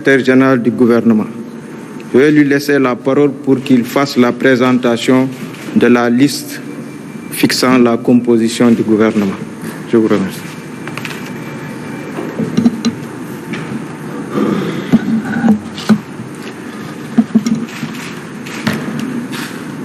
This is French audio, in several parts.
Secrétaire général du gouvernement. Je vais lui laisser la parole pour qu'il fasse la présentation de la liste fixant la composition du gouvernement. Je vous remercie.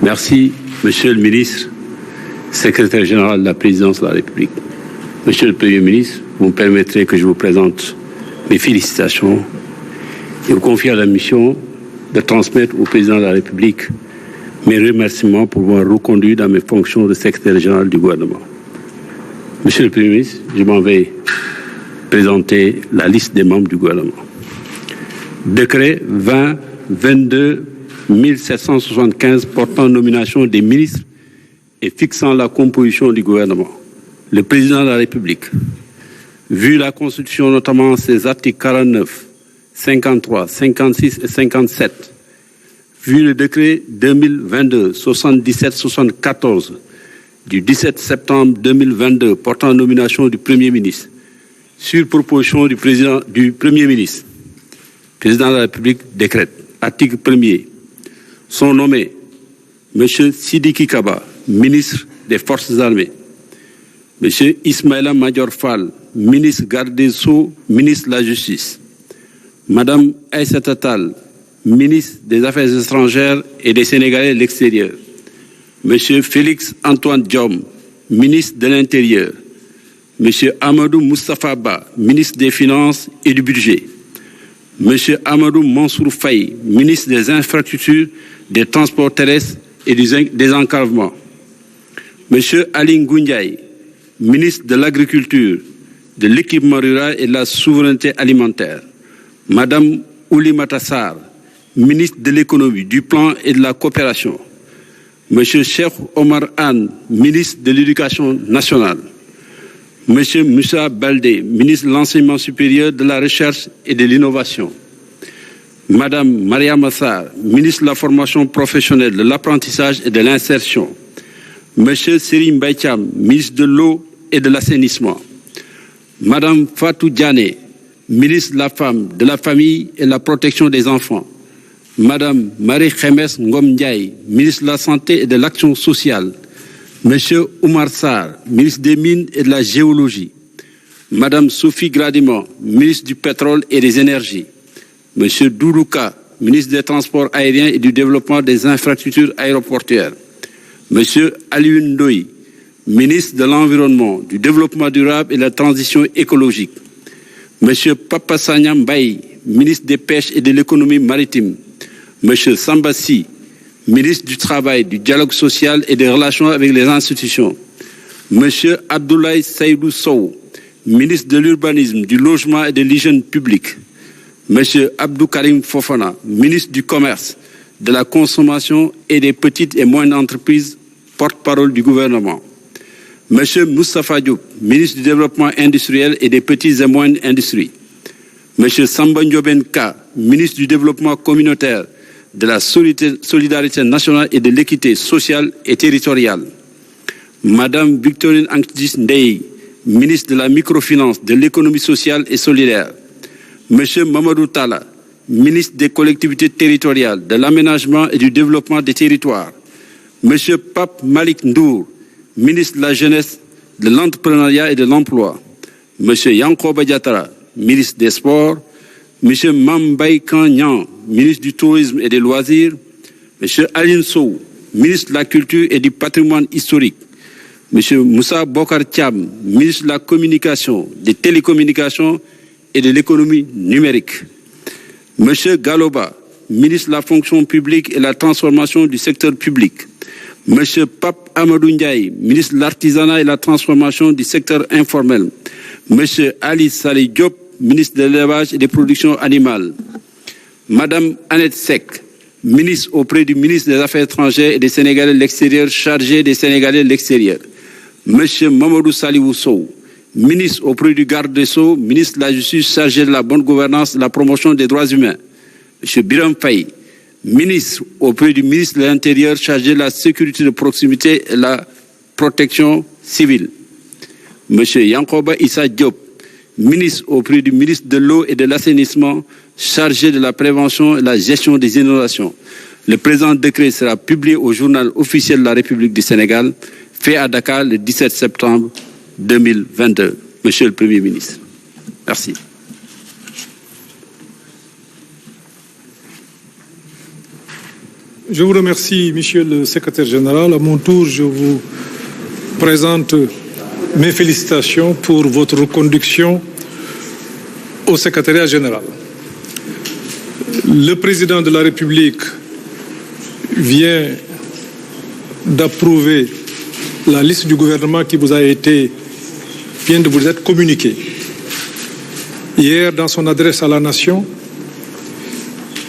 Merci, Monsieur le ministre, secrétaire général de la présidence de la République. Monsieur le Premier ministre, vous me permettrez que je vous présente mes félicitations et vous confie à la mission de transmettre au président de la République mes remerciements pour m'avoir reconduit dans mes fonctions de secrétaire général du gouvernement. Monsieur le Premier ministre, je m'en vais présenter la liste des membres du gouvernement. Décret 20-22-1775 portant nomination des ministres et fixant la composition du gouvernement. Le président de la République, vu la Constitution, notamment ses articles 49, 53, 56 et 57, vu le décret 2022-77-74 du 17 septembre 2022 portant nomination du Premier ministre, sur proposition du Premier ministre, président de la République décrète, article 1er, sont nommés M. Sidiki Kaba, ministre des Forces armées, M. Ismaïla Madior Fall, ministre garde des Sceaux, ministre de la Justice, Mme Aïssata Tall, ministre des Affaires étrangères et des Sénégalais de l'extérieur, M. Félix Antoine Diome, ministre de l'Intérieur, M. Amadou Moustapha Ba, ministre des Finances et du Budget, M. Amadou Mansour Faye, ministre des Infrastructures, des Transports terrestres et des Enclavements, M. Aline Goundiaye, ministre de l'Agriculture, de l'Équipement rural et de la Souveraineté alimentaire, Mme Oulimata Sarr, ministre de l'Économie, du Plan et de la Coopération, M. Cheikh Omar Anne, ministre de l'Éducation nationale, M. Moussa Baldé, ministre de l'Enseignement supérieur, de la Recherche et de l'Innovation, Mme Maria Massar, ministre de la Formation professionnelle, de l'Apprentissage et de l'Insertion, M. Serim Baïtiam, ministre de l'Eau et de l'Assainissement, Mme Fatou Diané, ministre de la Femme, de la Famille et de la Protection des enfants, Mme Marie-Khémes Ngom Ndiaye, ministre de la Santé et de l'Action sociale, M. Oumar Sarr, ministre des Mines et de la Géologie, Mme Sophie Gradiment, ministre du Pétrole et des Énergies, M. Dourouka, ministre des Transports aériens et du Développement des infrastructures aéroportuaires, M. Alioune Ndoye, ministre de l'Environnement, du Développement durable et de la Transition écologique, M. Papa Sagna Mbaye, ministre des Pêches et de l'Économie maritime, M. Sambassi, ministre du Travail, du Dialogue social et des Relations avec les institutions, M. Abdoulaye Saïdou Sow, ministre de l'Urbanisme, du Logement et de l'Hygiène publique, M. Abdou Karim Fofana, ministre du Commerce, de la Consommation et des petites et moyennes entreprises, porte-parole du gouvernement, M. Moustapha Diop, ministre du Développement industriel et des petites et moyennes industries, M. Samba Ndioben Ka, ministre du Développement communautaire, de la solidarité nationale et de l'équité sociale et territoriale, Mme Victorine Ankdis Ndeye, ministre de la microfinance, de l'économie sociale et solidaire, M. Mamadou Talla, ministre des collectivités territoriales, de l'aménagement et du développement des territoires, M. Pape Malik Ndour, ministre de la jeunesse, de l'entrepreneuriat et de l'emploi, M. Yankoba Diatara, ministre des Sports, M. Mambay Kanyan, ministre du Tourisme et des Loisirs, M. Aline Sow, ministre de la Culture et du Patrimoine historique, M. Moussa Bokar Thiam, ministre de la Communication, des Télécommunications et de l'Économie numérique, M. Galoba, ministre de la Fonction publique et de la Transformation du secteur public, M. Pape Amadou Ndiaye, ministre de l'Artisanat et de la Transformation du secteur informel, M. Ali Saleh Diop, ministre de l'Élevage et des Productions animales, Mme Annette Seck, ministre auprès du ministre des Affaires étrangères et des Sénégalais de l'extérieur, chargé des Sénégalais de l'extérieur, M. Mamadou Salihou Sow, ministre auprès du garde des Sceaux, ministre de la Justice, chargé de la bonne gouvernance et de la promotion des droits humains, M. Biram Faye, ministre auprès du ministre de l'Intérieur, chargé de la sécurité de proximité et de la protection civile, M. Yankoba Issa Diop, ministre auprès du ministre de l'Eau et de l'Assainissement, chargé de la prévention et la gestion des inondations. Le présent décret sera publié au journal officiel de la République du Sénégal, fait à Dakar le 17 septembre 2022. Monsieur le Premier ministre. Merci. Je vous remercie, Monsieur le Secrétaire général. À mon tour, je vous présente mes félicitations pour votre reconduction au Secrétariat général. Le Président de la République vient d'approuver la liste du gouvernement qui vous vient de vous être communiquée. Hier, dans son adresse à la nation,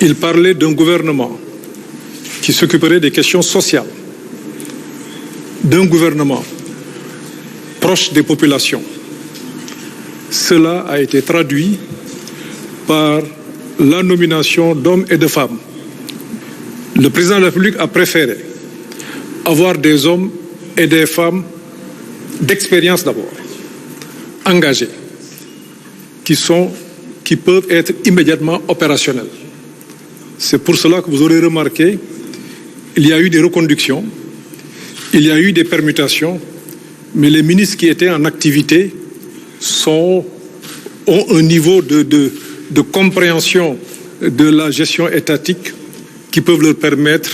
il parlait d'un gouvernement qui s'occuperait des questions sociales, d'un gouvernement proche des populations. Cela a été traduit par la nomination d'hommes et de femmes. Le président de la République a préféré avoir des hommes et des femmes d'expérience d'abord, engagés, qui peuvent être immédiatement opérationnels. C'est pour cela que vous aurez remarqué, il y a eu des reconductions, il y a eu des permutations, mais les ministres qui étaient en activité ont un niveau de compréhension de la gestion étatique qui peuvent leur permettre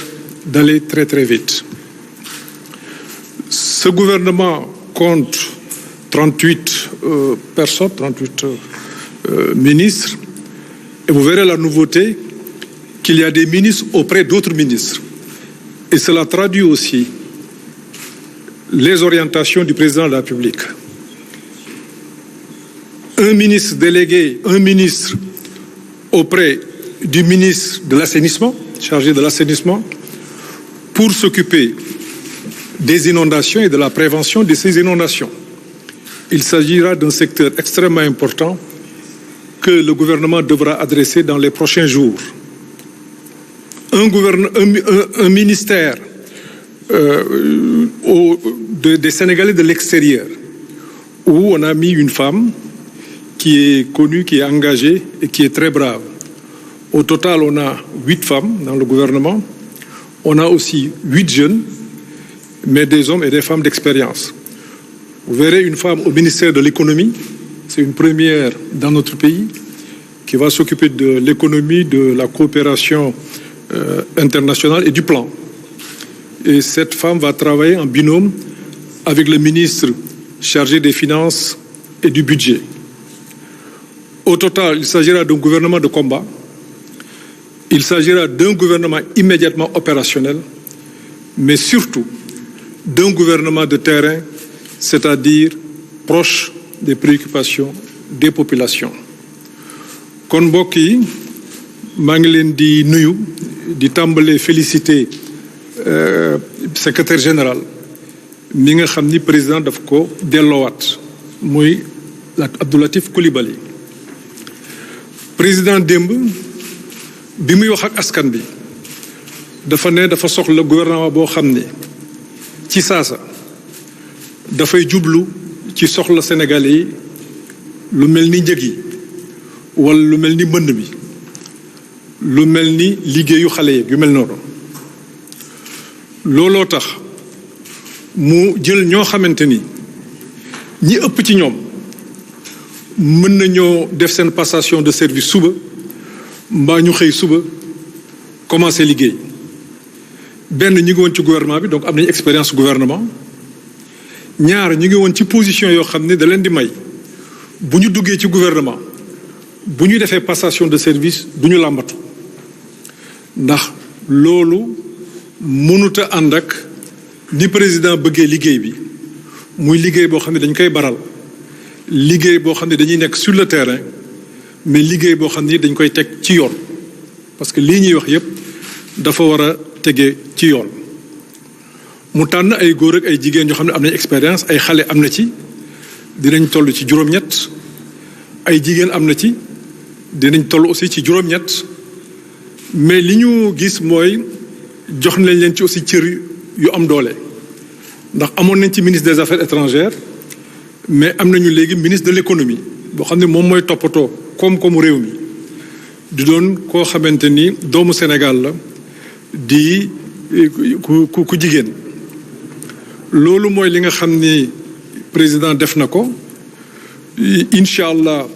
d'aller très très vite. Ce gouvernement compte 38 personnes, 38 ministres, et vous verrez la nouveauté qu'il y a des ministres auprès d'autres ministres. Et cela traduit aussi les orientations du président de la République. Un ministre délégué, un ministre auprès du ministre de l'assainissement, chargé de l'assainissement, pour s'occuper des inondations et de la prévention de ces inondations. Il s'agira d'un secteur extrêmement important que le gouvernement devra adresser dans les prochains jours. Un ministère des Sénégalais de l'extérieur, où on a mis une femme qui est connue, qui est engagée et qui est très brave. Au total, on a 8 femmes dans le gouvernement. On a aussi 8 jeunes, mais des hommes et des femmes d'expérience. Vous verrez une femme au ministère de l'économie, c'est une première dans notre pays, qui va s'occuper de l'économie, de la coopération internationale et du plan. Et cette femme va travailler en binôme avec le ministre chargé des Finances et du Budget. Au total, il s'agira d'un gouvernement de combat. Il s'agira d'un gouvernement immédiatement opérationnel, mais surtout d'un gouvernement de terrain, c'est-à-dire proche des préoccupations des populations. Kon mbokk yi maa ngi leen di nuyu di tàmbalee féliciter secrétaire général mi nga xam ni président daf ko delloowaat muy Abdou Latif Coulibaly. Président démb bi muy wax ak askan bi dafa ne dafa soxla gouvernement boo xam ne ci saasa dafay jublu ci soxla Sénégalais yi lu mel ni njëg yi wala lu mel ni mbënd mi lu mel ni liggéeyu xale yeeg yu mel noonu looloo tax mu jël ñoo xamante ni ñi ëpp ci ñoom mën nañoo def seen passation de service suba mbaa ñu xëy suba commencé liggéey benn ñu ngi woon ci gouvernement bi donc am nañu expérience gouvernement ñaar ñu ngi woon ci position yoo xam ne da leen di may bu ñu duggee ci gouvernement bu ñu defee passation de service du ñu làmbatu ndax loolu mënut a ànd ak ni président bëggee liggéey bi muy liggéey boo xam ne dañ koy baral liggéey boo xam ne dañuy nekk sur le terrain mais liggéey boo xam ne dañ koy teg ci yoon parce que lii ñuy wax yépp dafa war a tege ci yoon mu tànn ay góor ak ay jigéen ñoo xam ne am nañ expérience ay xale am na ci dinañ toll ci juróom-ñett ay jigéen am na ci dinañ toll aussi ci juróom-ñett mais li ñu gis mooy jox nañ leen ci aussi cër yu am doole ndax amoon nañ ci ministre des affaires étrangères mais am nañu léegi ministre de l'économie boo xam ne moom mooy toppatoo koom-koomu réew mi di doon koo xamante ni doomu Sénégal la di ku jigéen. loolu mooy li nga xam ni président def na ko incha allah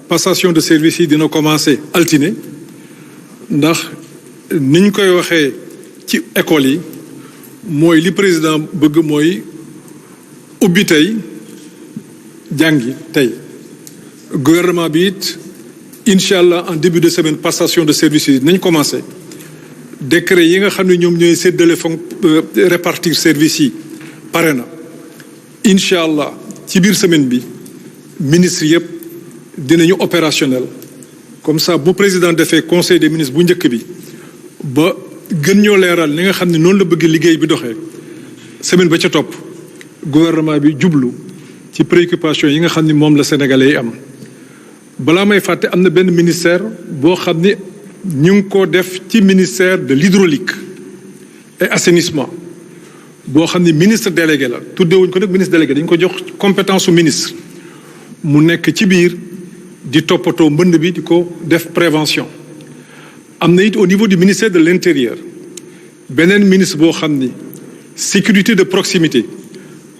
passation de service yi dina commencer altine ndax niñ koy waxee ci école yi mooy li président bëgg mooy ubbi tey jàngi tey gouvernement bi it incha allah en début de semaine passation de service yi nañ commencé décret yi nga xam ne ñoom ñooy séddale répartir service yi pare na incha allah ci biir semaine bi ministre yëpp dinañu opérationnel comme ça bu président defee conseil des ministres bu njëkk bi ba gën ñoo leeral li nga xam ne noonu la bëgg liggéey bi doxee semaine ba ca topp gouvernement bi jublu ci préoccupation yi nga xam ni moom la sénégalais yi am. balaa may fàtte am na benn ministère boo xam ni ñu ngi ko def ci ministère de l'hydraulique et assainissement boo xam ni ministre délégué la tuddewuñ ko nag ministre délégué dañ ko jox compétence su ministre mu nekk ci biir di toppatoo mbënd bi di ko def prévention. am na it au niveau du ministère de l'intérieur beneen ministre boo xam ni sécurité de proximité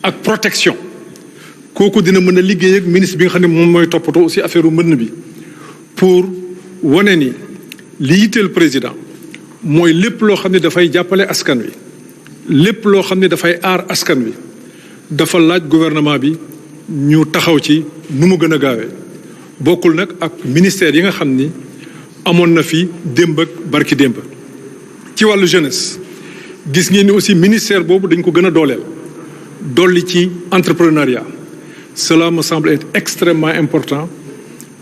ak protection kooku dina mën a liggéey ak ministre bi nga xam ne moom mooy toppatoo aussi affaire u mbënn bi pour wane ni li yitteel président mooy lépp loo xam ne dafay jàppale askan wi lépp loo xam ne dafay aar askan wi dafa laaj gouvernement bi ñu taxaw ci nu mu gën a gaawee bokkul nag ak ministère yi nga xam ni amoon na fi démb ak barki démb. ci wàllu jeunesse gis ngeen ni aussi ministère boobu dañ ko gën a dooleel dolli ci entrepreneuriat cela me semble être extrêmement important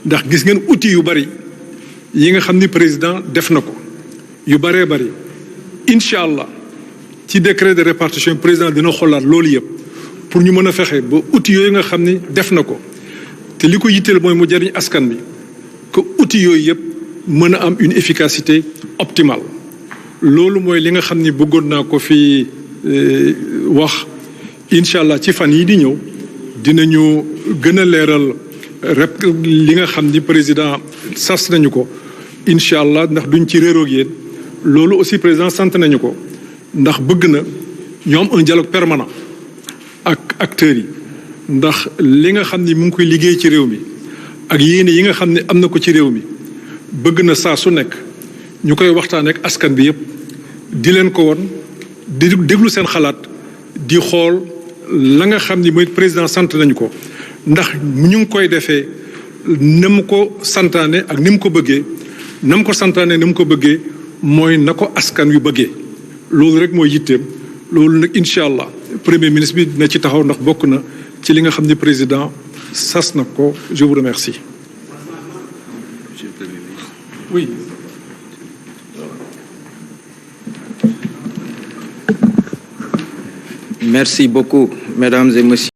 ndax gis ngeen outils yu bari yi nga xam ni président def na ko yu baree bari incha allah ci décret de répartition président dina xoolaat loolu yëpp pour ñu mën a fexe ba outils yooyu nga xam ni def na ko te li ko yitteel mooy mu jariñ askan bi que outils yooyu yëpp mën a am une efficacité optimale. loolu mooy li nga xam ni bëggoon naa ko fi wax incha allah ci fan yi di ñëw dinañu gën a leeral rek li nga xam ni président sas nañu ko incha allah ndax duñ ci réeroog yéen loolu aussi président sant nañu ko ndax bëgg na ñu am un dialogue permanent ak acteurs yi ndax li nga xam ni mu ngi koy liggéey ci réew mi ak yéene yi nga xam ne am na ko ci réew mi bëgg na saa su nekk ñu koy waxtaan ak askan bi yëpp di leen ko won di déglu seen xalaat di xool la nga xam ni mooy président sant nañu ko ndax ñu ngi koy defee na mu ko santaane ak ni mu ko bëggee na mu ko santaane ni mu ko bëggee mooy na ko askan wi bëggee loolu rek mooy yitteem loolu nag incha allah premier ministre bi dina ci taxaw ndax bokk na ci li nga xam ni président sas na ko. Je vous remercie. Oui. Merci beaucoup, mesdames et messieurs.